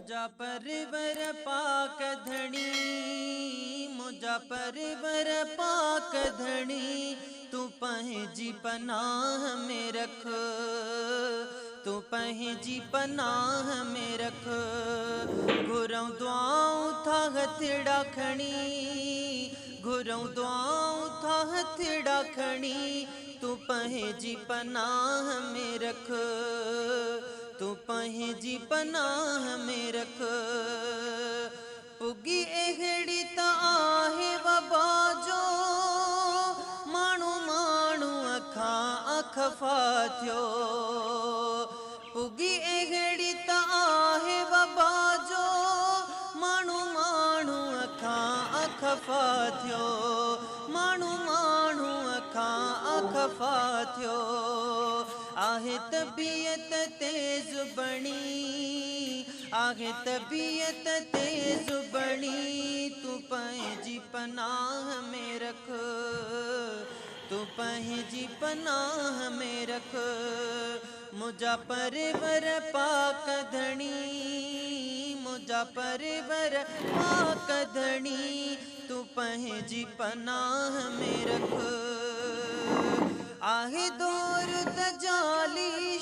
मुझा परवर पाक धनी, मुझा परवर पाक धनी, तू पंहिंजी पनाह में रख, तू पंहिंजी पनाह में रख। घुरऊं दुआऊं था हथड़ा खणी, घुरऊं दुआऊं था हथड़ा खणी, तू पंहिंजी पनाह में रख, तू पंहिंजी पनाह में रख। पुगी अहिड़ी त आहे वबा जो, माण्हू माण्हू अखां अखफा थियो। पुगी अहिड़ी त आहे वबा जो, माण्हू माण्हू अखां अखफा थियो, माण्हू माण्हू अखां अखफा थियो। आहे तबीयत तेज़ बणी, आहे तबीयत तेज़ बणी, तू पंहिंजी पनाह में रख, तू पंहिंजी पनाह में रख। मुझा परवर पाक धनी, मुझा परवर पाक धनी, तू पंहिंजी पनाह में रख। आहे दौर दजाली